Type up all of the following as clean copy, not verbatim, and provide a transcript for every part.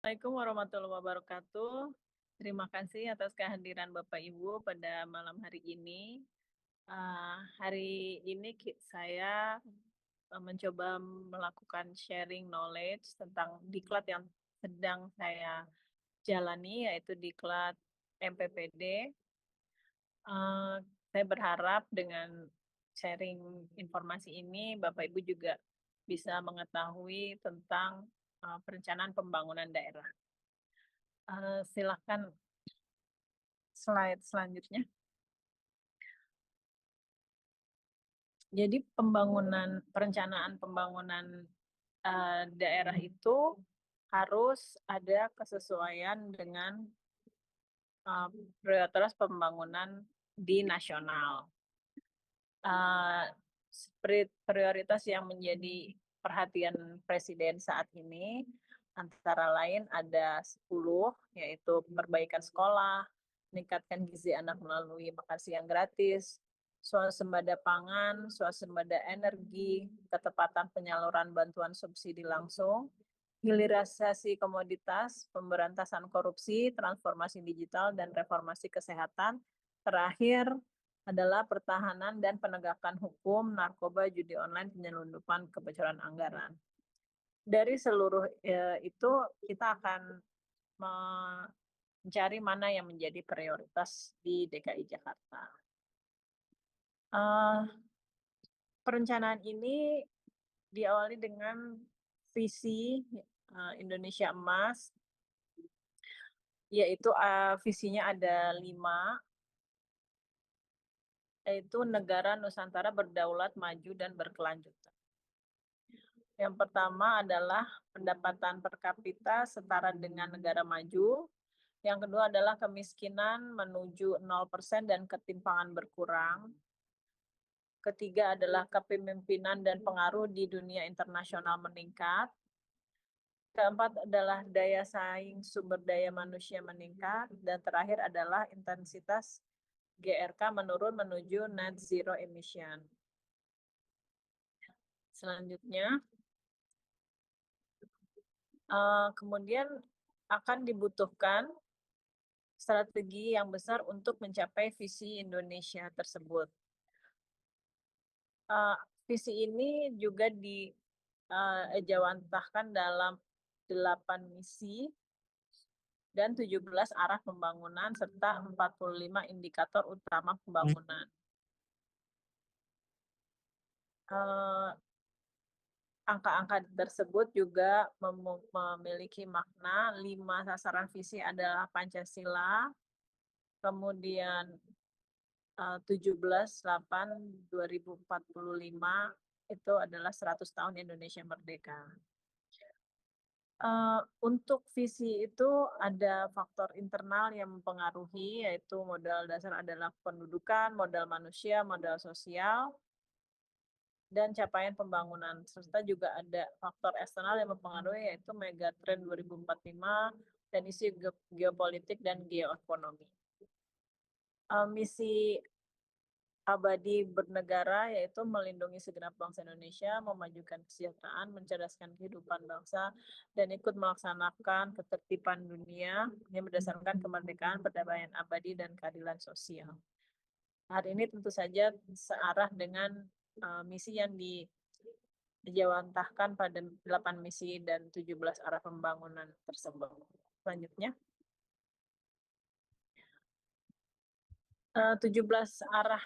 Assalamualaikum warahmatullahi wabarakatuh. Terima kasih atas kehadiran Bapak Ibu pada malam hari ini. Hari ini saya mencoba melakukan sharing knowledge tentang diklat yang sedang saya jalani, yaitu diklat MPPD. Saya berharap dengan sharing informasi ini, Bapak Ibu juga bisa mengetahui tentang perencanaan pembangunan daerah. Silakan slide selanjutnya. Jadi perencanaan pembangunan, daerah itu harus ada kesesuaian dengan, prioritas pembangunan di nasional. Eee, Prioritas yang menjadi perhatian presiden saat ini, antara lain ada 10, yaitu perbaikan sekolah, meningkatkan gizi anak melalui makan siang gratis, swasembada pangan, swasembada energi, ketepatan penyaluran bantuan subsidi langsung, hilirisasi komoditas, pemberantasan korupsi, transformasi digital, dan reformasi kesehatan. Terakhir adalah pertahanan dan penegakan hukum, narkoba, judi online, penyelundupan, kebocoran anggaran. Dari seluruh itu kita akan mencari mana yang menjadi prioritas di DKI Jakarta. Uh, Perencanaan ini diawali dengan visi Indonesia Emas, yaitu visinya ada 5, yaitu negara Nusantara berdaulat, maju, dan berkelanjutan. Yang pertama adalah pendapatan per kapita setara dengan negara maju. Yang kedua adalah kemiskinan menuju 0% dan ketimpangan berkurang. Ketiga adalah kepemimpinan dan pengaruh di dunia internasional meningkat. Keempat adalah daya saing sumber daya manusia meningkat. Dan terakhir adalah intensitas GRK menurun menuju net zero emission. Selanjutnya, kemudian akan dibutuhkan strategi yang besar untuk mencapai visi Indonesia tersebut. Visi ini juga ejawantahkan dalam 8 misi dan 17 arah pembangunan serta 45 indikator utama pembangunan. Angka-angka tersebut juga memiliki makna. 5 sasaran visi adalah Pancasila, kemudian 17/8/2045 itu adalah 100 tahun Indonesia merdeka. Untuk visi itu ada faktor internal yang mempengaruhi, yaitu modal dasar adalah pendudukan, modal manusia, modal sosial, dan capaian pembangunan. Serta juga ada faktor eksternal yang mempengaruhi, yaitu megatrend 2045 dan isu geopolitik dan geoekonomi. Misi abadi bernegara yaitu melindungi segenap bangsa Indonesia, memajukan kesejahteraan, mencerdaskan kehidupan bangsa, dan ikut melaksanakan ketertiban dunia yang berdasarkan kemerdekaan, perdamaian abadi, dan keadilan sosial. Hari ini tentu saja searah dengan misi yang dijawantahkan pada 8 misi dan 17 arah pembangunan tersebut. Selanjutnya, 17 arah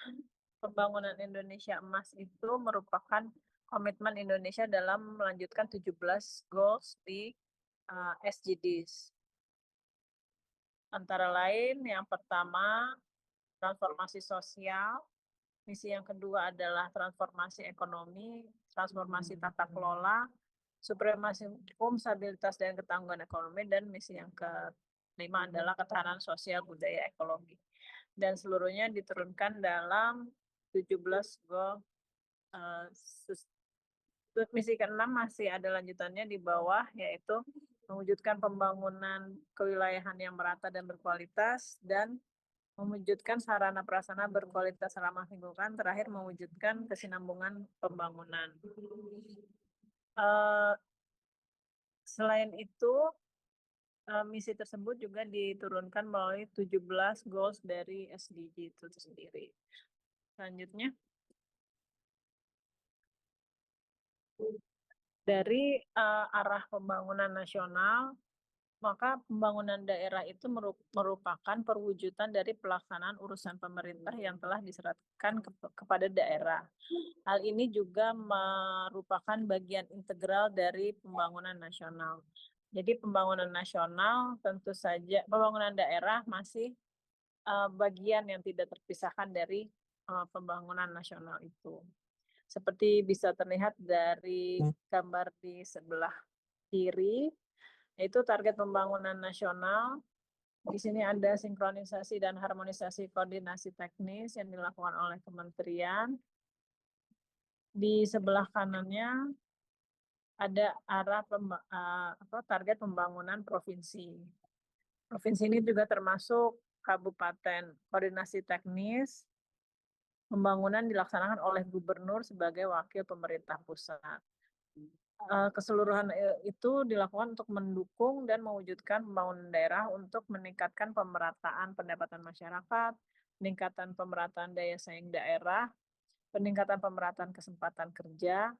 pembangunan Indonesia Emas itu merupakan komitmen Indonesia dalam melanjutkan 17 goals di SDGs. Antara lain, yang pertama, transformasi sosial. Misi yang kedua adalah transformasi ekonomi, transformasi tata kelola, supremasi hukum, stabilitas dan ketangguhan ekonomi, dan misi yang kelima adalah ketahanan sosial, budaya, ekologi. Dan seluruhnya diturunkan dalam 17 goal. Misi ke-6 masih ada lanjutannya di bawah, yaitu mewujudkan pembangunan kewilayahan yang merata dan berkualitas, dan mewujudkan sarana prasarana berkualitas ramah lingkungan, terakhir mewujudkan kesinambungan pembangunan. Selain itu, misi tersebut juga diturunkan melalui 17 goals dari SDG itu sendiri. Selanjutnya, dari arah pembangunan nasional, maka pembangunan daerah itu merupakan perwujudan dari pelaksanaan urusan pemerintah yang telah diserahkan kepada daerah. Hal ini juga merupakan bagian integral dari pembangunan nasional. Jadi pembangunan nasional tentu saja, pembangunan daerah masih bagian yang tidak terpisahkan dari pembangunan nasional itu. Seperti bisa terlihat dari gambar di sebelah kiri, yaitu target pembangunan nasional. Di sini ada sinkronisasi dan harmonisasi koordinasi teknis yang dilakukan oleh kementerian. Di sebelah kanannya ada arah target pembangunan provinsi. Provinsi ini juga termasuk kabupaten. Koordinasi teknis pembangunan dilaksanakan oleh gubernur sebagai wakil pemerintah pusat. Keseluruhan itu dilakukan untuk mendukung dan mewujudkan pembangunan daerah untuk meningkatkan pemerataan pendapatan masyarakat, peningkatan pemerataan daya saing daerah, peningkatan pemerataan kesempatan kerja,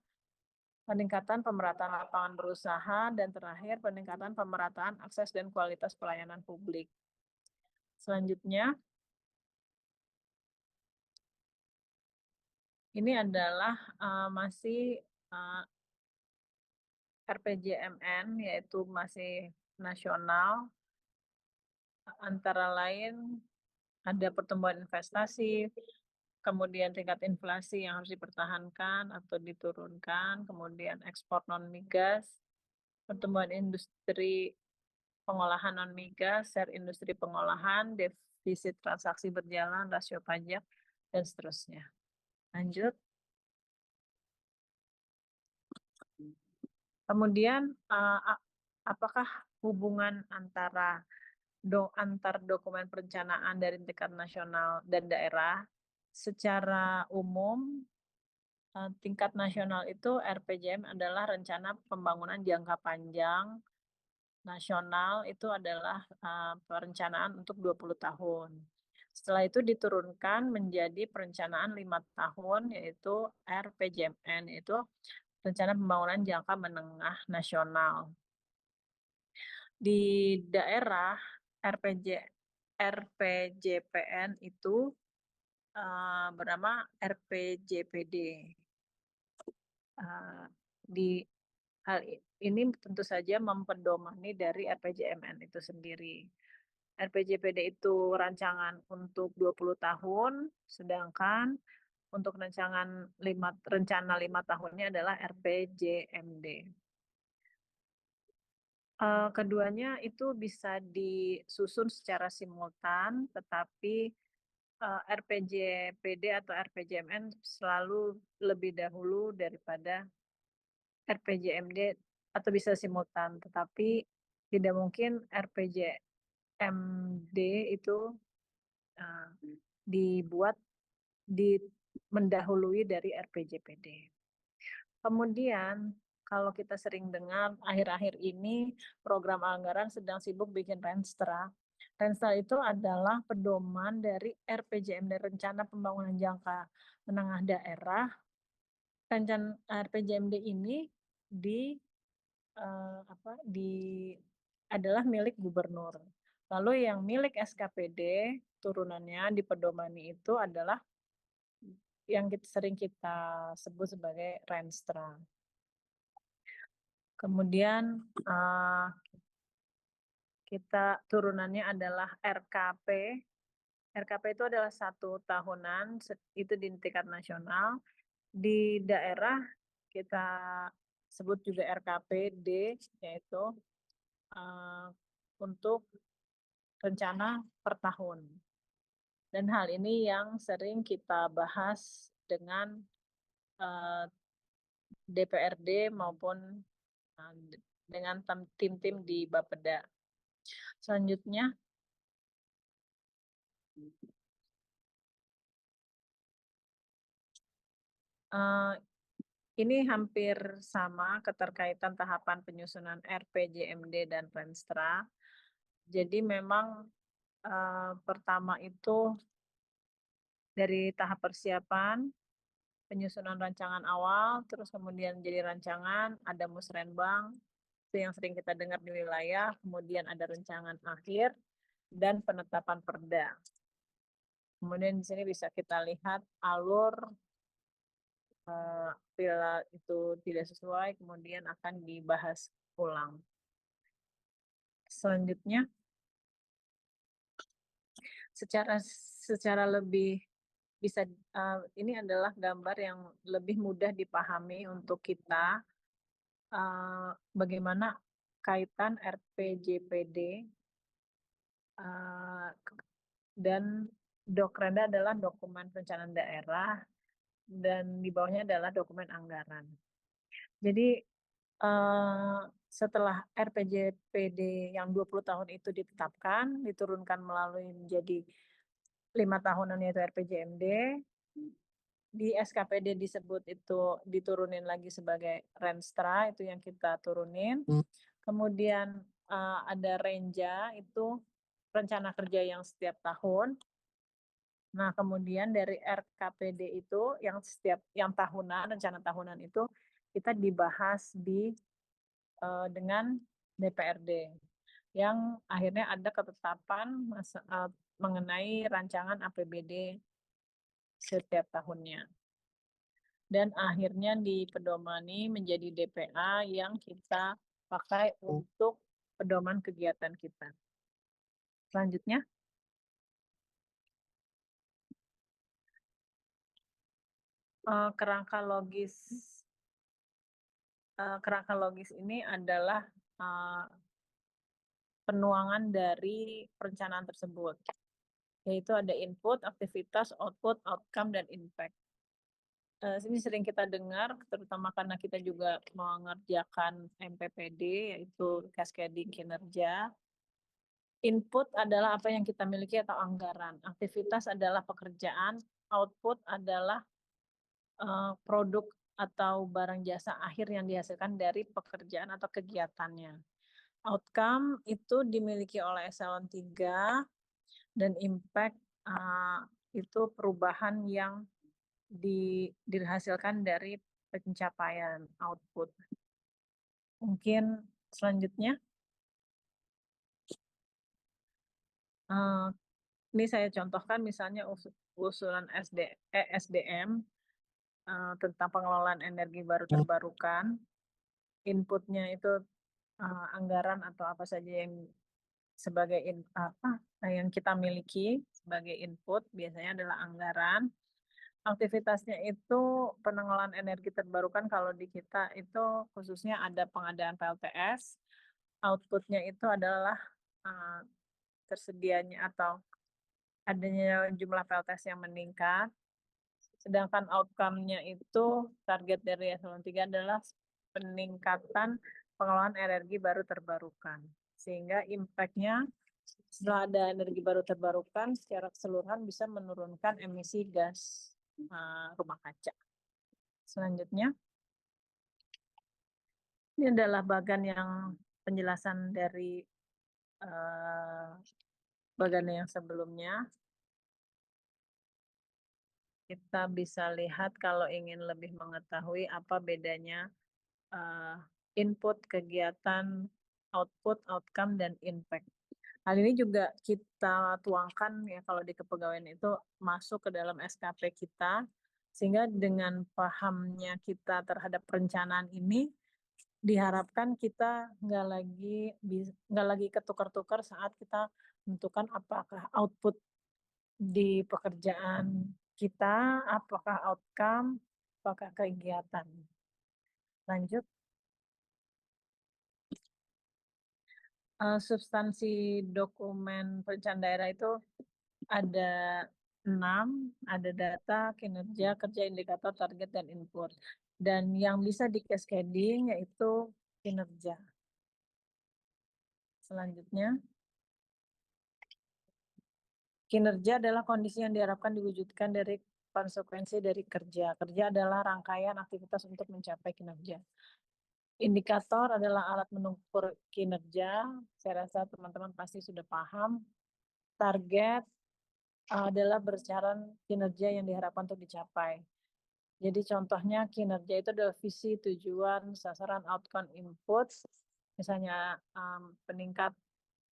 peningkatan pemerataan lapangan berusaha, dan terakhir peningkatan pemerataan akses dan kualitas pelayanan publik. Selanjutnya, ini adalah masih RPJMN, yaitu masih nasional, antara lain ada pertumbuhan investasi, kemudian tingkat inflasi yang harus dipertahankan atau diturunkan, kemudian ekspor non-migas, pertumbuhan industri pengolahan non-migas, share industri pengolahan, defisit transaksi berjalan, rasio pajak, dan seterusnya. Lanjut. Kemudian, apakah hubungan antar dokumen perencanaan dari tingkat nasional dan daerah? Secara umum, tingkat nasional itu RPJM adalah rencana pembangunan jangka panjang nasional, itu adalah perencanaan untuk 20 tahun. Setelah itu diturunkan menjadi perencanaan 5 tahun, yaitu RPJMN, yaitu rencana pembangunan jangka menengah nasional. Di daerah RPJPN itu bernama RPJPD. Di hal ini tentu saja mempedomani dari RPJMN itu sendiri. RPJPD itu rancangan untuk 20 tahun, sedangkan untuk rencana 5 tahunnya adalah RPJMD. Keduanya itu bisa disusun secara simultan, tetapi RPJPD atau RPJMN selalu lebih dahulu daripada RPJMD, atau bisa simultan, tetapi tidak mungkin RPJMD itu dibuat mendahului dari RPJPD. Kemudian kalau kita sering dengar akhir-akhir ini program anggaran sedang sibuk bikin Renstra. Renstra itu adalah pedoman dari RPJMD, Rencana Pembangunan Jangka Menengah Daerah. Rencana RPJMD ini adalah milik gubernur. Lalu yang milik SKPD turunannya di pedomani itu adalah yang sering kita sebut sebagai Renstra. Kemudian kita turunannya adalah RKP. RKP itu adalah 1 tahunan, itu di tingkat nasional. Di daerah kita sebut juga RKPD, yaitu untuk rencana per tahun. Dan hal ini yang sering kita bahas dengan DPRD maupun dengan tim-tim di Bapeda. Selanjutnya, Ini hampir sama keterkaitan tahapan penyusunan RPJMD dan Renstra. Jadi memang pertama itu dari tahap persiapan, penyusunan rancangan awal, terus kemudian jadi rancangan, ada musrenbang, itu yang sering kita dengar di wilayah, kemudian ada rancangan akhir, dan penetapan perda. Kemudian di sini bisa kita lihat alur bila itu tidak sesuai, kemudian akan dibahas ulang. Selanjutnya, secara lebih bisa ini adalah gambar yang lebih mudah dipahami untuk kita bagaimana kaitan RPJPD dan Dokrenda adalah dokumen perencanaan daerah dan di bawahnya adalah dokumen anggaran. Jadi setelah RPJPD yang 20 tahun itu ditetapkan, diturunkan melalui menjadi 5 tahunan yaitu RPJMD, di SKPD disebut itu diturunin lagi sebagai Renstra, itu yang kita turunin. Kemudian ada Renja, itu rencana kerja yang setiap tahun. Nah, kemudian dari RKPD itu yang tahunan, rencana tahunan itu kita dibahas dengan DPRD yang akhirnya ada ketetapan mengenai rancangan APBD setiap tahunnya. Dan akhirnya dipedomani menjadi DPA yang kita pakai untuk pedoman kegiatan kita. Selanjutnya, kerangka logis ini adalah penuangan dari perencanaan tersebut, yaitu ada input, aktivitas, output, outcome, dan impact. Ini sering kita dengar, terutama karena kita juga mengerjakan MPPD, yaitu cascading kinerja. Input adalah apa yang kita miliki atau anggaran. Aktivitas adalah pekerjaan, output adalah produk atau barang jasa akhir yang dihasilkan dari pekerjaan atau kegiatannya. Outcome itu dimiliki oleh eselon 3 dan impact itu perubahan yang dihasilkan dari pencapaian output. Mungkin selanjutnya, ini saya contohkan misalnya usulan SDM tentang pengelolaan energi baru terbarukan. Inputnya itu anggaran atau apa saja yang sebagai yang kita miliki sebagai input biasanya adalah anggaran. Aktivitasnya itu pengelolaan energi terbarukan kalau di kita itu khususnya ada pengadaan PLTS. Outputnya itu adalah tersedianya atau adanya jumlah PLTS yang meningkat. Sedangkan outcome-nya itu target dari eselon 3 adalah peningkatan pengelolaan energi baru terbarukan. Sehingga impact-nya setelah ada energi baru terbarukan secara keseluruhan bisa menurunkan emisi gas rumah kaca. Selanjutnya, ini adalah bagan yang penjelasan dari bagan yang sebelumnya. Kita bisa lihat kalau ingin lebih mengetahui apa bedanya input, kegiatan, output, outcome, dan impact. Hal ini juga kita tuangkan ya kalau di kepegawaian itu masuk ke dalam SKP kita, sehingga dengan pahamnya kita terhadap perencanaan ini, diharapkan kita nggak lagi ketukar-tukar saat kita menentukan apakah output di pekerjaan kita, apakah outcome, apakah kegiatan. Lanjut. Substansi dokumen perencanaan daerah itu ada 6, ada data, kinerja, kerja, indikator, target, dan input. Dan yang bisa di cascading yaitu kinerja. Selanjutnya, kinerja adalah kondisi yang diharapkan diwujudkan dari konsekuensi dari kerja. Kerja adalah rangkaian aktivitas untuk mencapai kinerja. Indikator adalah alat mengukur kinerja. Saya rasa teman-teman pasti sudah paham. Target adalah besaran kinerja yang diharapkan untuk dicapai. Jadi contohnya kinerja itu adalah visi, tujuan, sasaran, outcome, input. Misalnya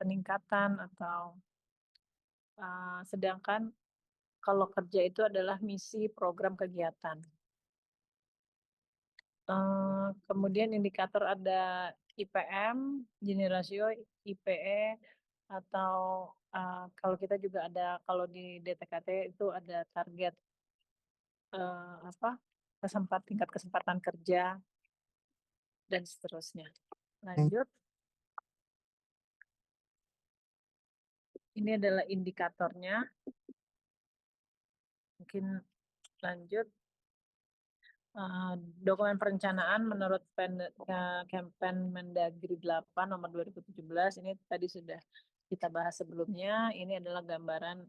peningkatan atau sedangkan kalau kerja itu adalah misi, program, kegiatan. Kemudian indikator ada IPM, Gini rasio, IPE, atau kalau kita juga ada, kalau di DTKT itu ada target tingkat kesempatan kerja dan seterusnya. Lanjut. Ini adalah indikatornya. Mungkin lanjut. Dokumen perencanaan menurut Kemendagri 8 nomor 2017 ini tadi sudah kita bahas sebelumnya. Ini adalah gambaran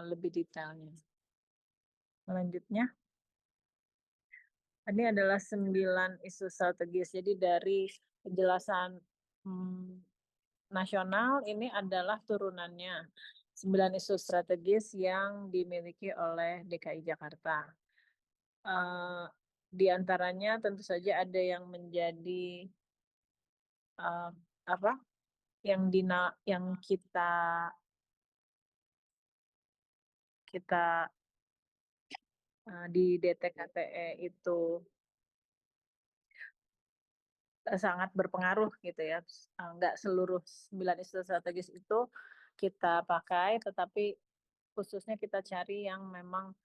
lebih detailnya. Selanjutnya, ini adalah 9 isu strategis. Jadi dari penjelasan nasional ini adalah turunannya 9 isu strategis yang dimiliki oleh DKI Jakarta. Di antaranya tentu saja ada yang menjadi yang kita di DTKTE itu sangat berpengaruh gitu ya. Enggak seluruh 9 isu strategis itu kita pakai, tetapi khususnya kita cari yang memang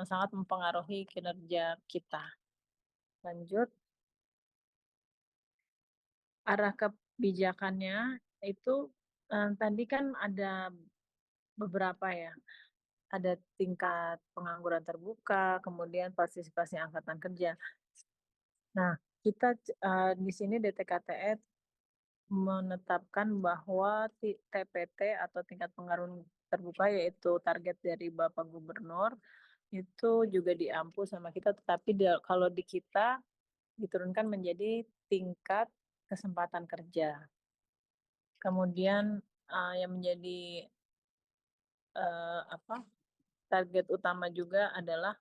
sangat mempengaruhi kinerja kita. Lanjut. Arah kebijakannya itu tadi kan ada beberapa ya. Ada tingkat pengangguran terbuka, kemudian partisipasi angkatan kerja. Nah, kita di sini DTKTE menetapkan bahwa TPT atau tingkat pengangguran terbuka, yaitu target dari Bapak Gubernur, itu juga diampu sama kita, tetapi kalau di kita diturunkan menjadi tingkat kesempatan kerja. Kemudian yang menjadi target utama juga adalah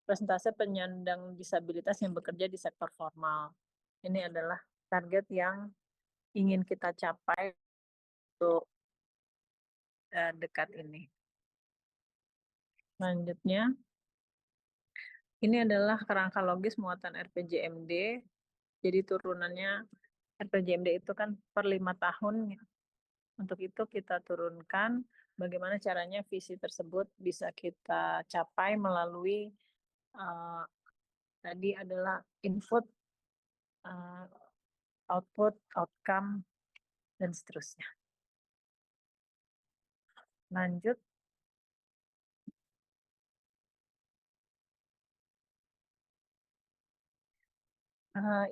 persentase penyandang disabilitas yang bekerja di sektor formal. Ini adalah target yang ingin kita capai untuk dekat ini. Selanjutnya, ini adalah kerangka logis muatan RPJMD. Jadi turunannya RPJMD itu kan per 5 tahun. Untuk itu kita turunkan bagaimana caranya visi tersebut bisa kita capai melalui tadi adalah input, output, outcome, dan seterusnya. Lanjut.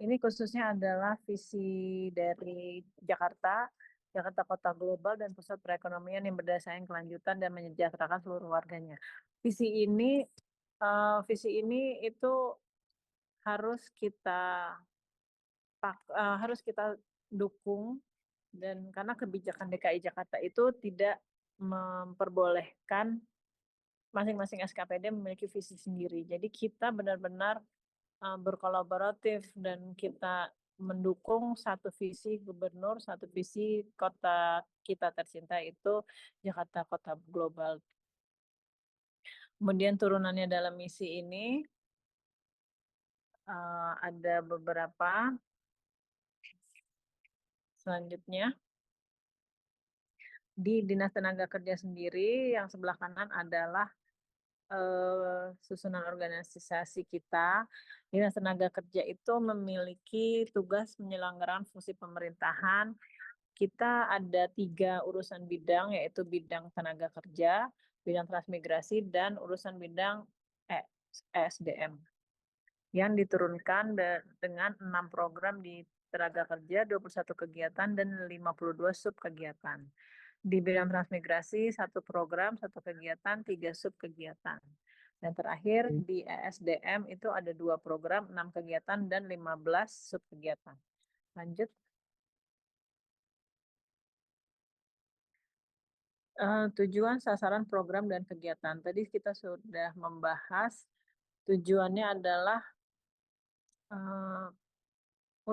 Ini khususnya adalah visi dari Jakarta Kota Global dan Pusat Perekonomian yang berdasarkan kelanjutan dan menyejahterakan seluruh warganya. Visi ini itu harus kita dukung, dan karena kebijakan DKI Jakarta itu tidak memperbolehkan masing-masing SKPD memiliki visi sendiri. Jadi kita benar-benar berkolaboratif dan kita mendukung satu visi gubernur, satu visi kota kita tercinta itu Jakarta Kota Global. Kemudian turunannya dalam misi ini ada beberapa. Selanjutnya, di Dinas Tenaga Kerja sendiri yang sebelah kanan adalah susunan organisasi kita. Dinas Tenaga Kerja itu memiliki tugas penyelenggaraan fungsi pemerintahan. Kita ada 3 urusan bidang, yaitu bidang tenaga kerja, bidang transmigrasi, dan urusan bidang ESDM. Yang diturunkan dengan 6 program di tenaga kerja, 21 kegiatan, dan 52 sub kegiatan. Di bidang transmigrasi 1 program, 1 kegiatan, 3 sub kegiatan. Dan terakhir di ESDM itu ada 2 program, 6 kegiatan, dan 15 subkegiatan. Lanjut. Tujuan, sasaran, program, dan kegiatan. Tadi kita sudah membahas tujuannya adalah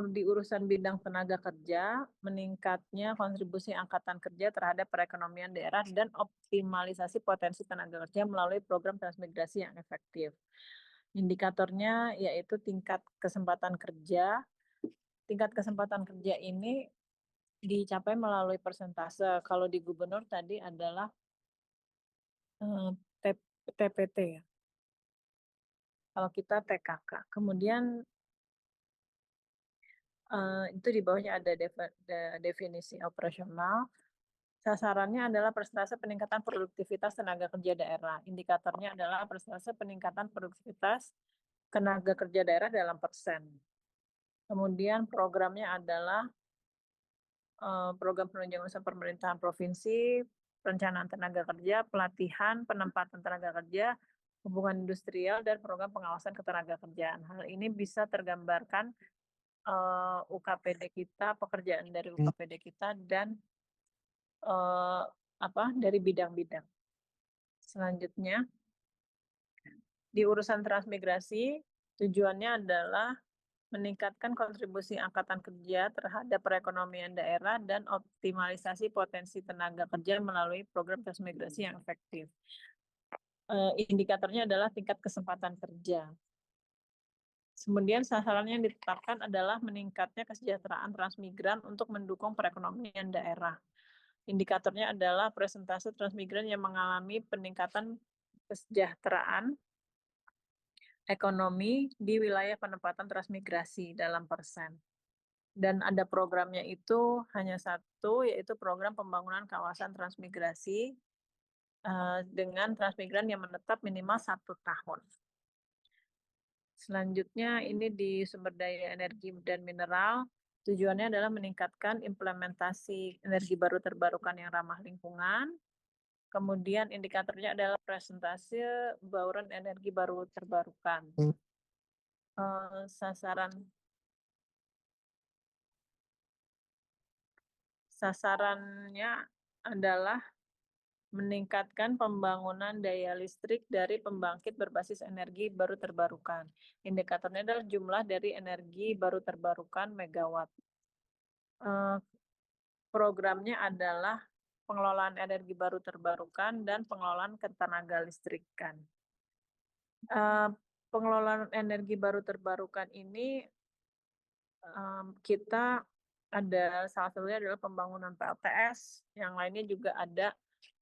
di urusan bidang tenaga kerja, meningkatnya kontribusi angkatan kerja terhadap perekonomian daerah dan optimalisasi potensi tenaga kerja melalui program transmigrasi yang efektif. Indikatornya yaitu tingkat kesempatan kerja. Tingkat kesempatan kerja ini dicapai melalui persentase. Kalau di gubernur tadi adalah TPT ya. Kalau kita TKK. Kemudian itu di bawahnya ada definisi operasional. Sasarannya adalah persentase peningkatan produktivitas tenaga kerja daerah. Indikatornya adalah persentase peningkatan produktivitas tenaga kerja daerah dalam persen. Kemudian programnya adalah program penunjang usaha pemerintahan provinsi, perencanaan tenaga kerja, pelatihan, penempatan tenaga kerja, hubungan industrial, dan program pengawasan ketenaga kerjaan. Hal ini bisa tergambarkan UKPD kita, pekerjaan dari UKPD kita, dan dari bidang-bidang. Selanjutnya, di urusan transmigrasi, tujuannya adalah meningkatkan kontribusi angkatan kerja terhadap perekonomian daerah dan optimalisasi potensi tenaga kerja melalui program transmigrasi yang efektif. Indikatornya adalah tingkat kesempatan kerja. Kemudian sasarannya yang ditetapkan adalah meningkatnya kesejahteraan transmigran untuk mendukung perekonomian daerah. Indikatornya adalah persentase transmigran yang mengalami peningkatan kesejahteraan ekonomi di wilayah penempatan transmigrasi dalam persen. Dan ada programnya itu hanya satu, yaitu program pembangunan kawasan transmigrasi dengan transmigran yang menetap minimal 1 tahun. Selanjutnya ini di sumber daya energi dan mineral, tujuannya adalah meningkatkan implementasi energi baru terbarukan yang ramah lingkungan. Kemudian indikatornya adalah presentase bauran energi baru terbarukan. Sasarannya adalah meningkatkan pembangunan daya listrik dari pembangkit berbasis energi baru terbarukan. Indikatornya adalah jumlah dari energi baru terbarukan megawatt. Programnya adalah pengelolaan energi baru terbarukan dan pengelolaan ketenaga listrikan. Pengelolaan energi baru terbarukan ini kita ada salah satunya adalah pembangunan PLTS, yang lainnya juga ada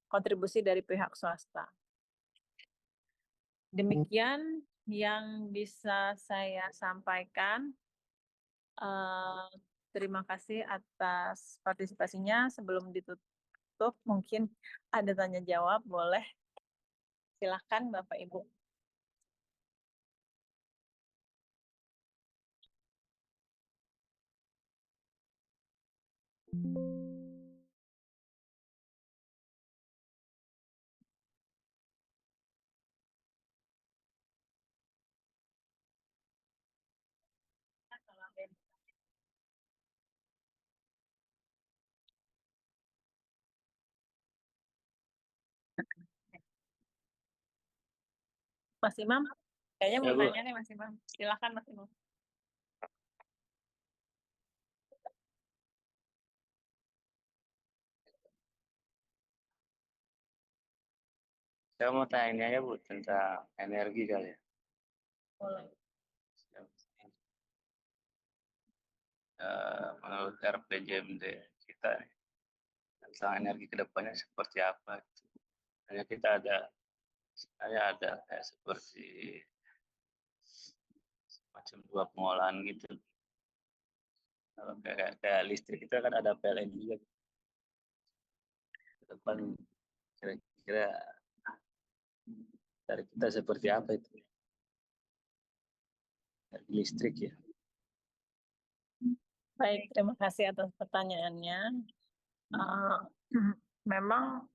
kontribusi dari pihak swasta. Demikian yang bisa saya sampaikan. Terima kasih atas partisipasinya. Sebelum ditutup, mungkin ada tanya jawab, boleh. Silakan Bapak Ibu. Mas Imam, kayaknya mau tanya nih Mas Imam. Silakan Mas Imam. Saya mau tanya ya Bu tentang energi kali ya. Boleh. Menurut RPJMD kita tentang energi kedepannya seperti apa? Hanya kita ada kayak seperti macam 2 pengolahan gitu. Kalau kayak listrik kita kan ada PLN juga. Ke depan kira-kira dari kita seperti apa itu? Energi listrik ya. Baik, terima kasih atas pertanyaannya. Memang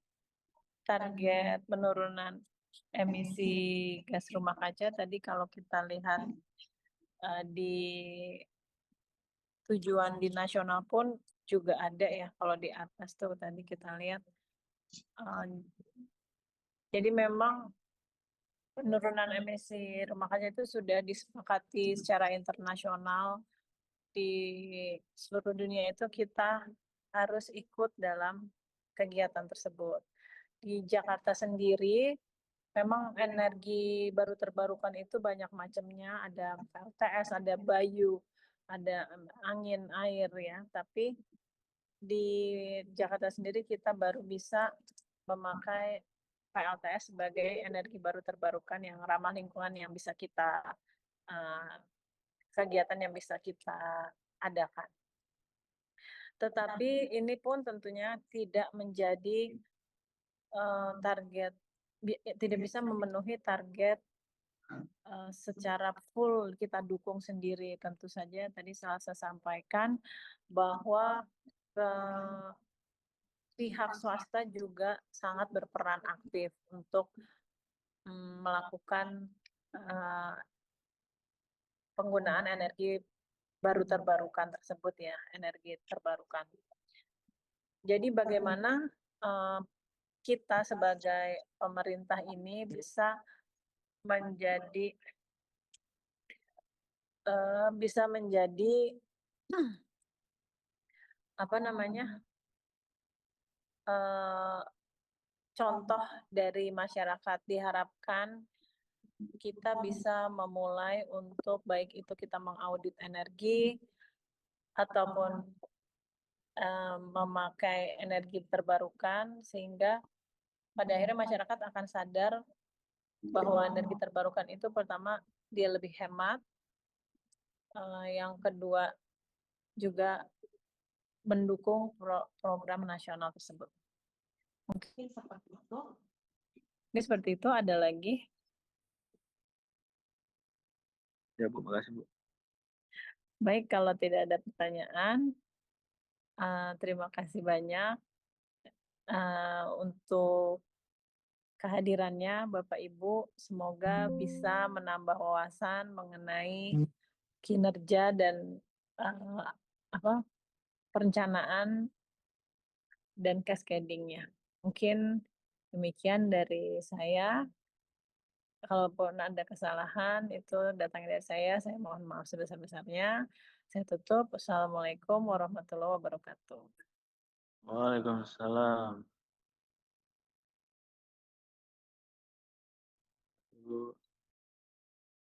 target penurunan emisi gas rumah kaca tadi kalau kita lihat di tujuan di nasional pun juga ada ya, kalau di atas tuh tadi kita lihat. Jadi memang penurunan emisi rumah kaca itu sudah disepakati secara internasional. Di seluruh dunia itu kita harus ikut dalam kegiatan tersebut. Di Jakarta sendiri memang energi baru terbarukan itu banyak macamnya, ada PLTS, ada Bayu, ada angin, air ya. Tapi di Jakarta sendiri kita baru bisa memakai PLTS sebagai energi baru terbarukan yang ramah lingkungan yang bisa kita kegiatan yang bisa kita adakan. Tetapi ini pun tentunya tidak menjadi target, tidak bisa memenuhi target secara full kita dukung sendiri. Tentu saja tadi saya sampaikan bahwa pihak swasta juga sangat berperan aktif untuk melakukan penggunaan energi baru terbarukan tersebut ya, energi terbarukan. Jadi bagaimana kita sebagai pemerintah ini bisa menjadi apa namanya, contoh dari masyarakat. Diharapkan kita bisa memulai untuk baik itu kita mengaudit energi ataupun memakai energi terbarukan, sehingga pada akhirnya masyarakat akan sadar bahwa energi terbarukan itu pertama dia lebih hemat, yang kedua juga mendukung program nasional tersebut. Mungkin seperti itu. Ini seperti itu, ada lagi? Ya Bu, makasih Bu. Baik, kalau tidak ada pertanyaan, terima kasih banyak untuk kehadirannya Bapak Ibu. Semoga bisa menambah wawasan mengenai kinerja dan perencanaan dan cascading-nya. Mungkin demikian dari saya. Kalaupun ada kesalahan itu datang dari saya mohon maaf sebesar-besarnya. Saya tutup. Wassalamualaikum warahmatullahi wabarakatuh. Waalaikumsalam. Bu.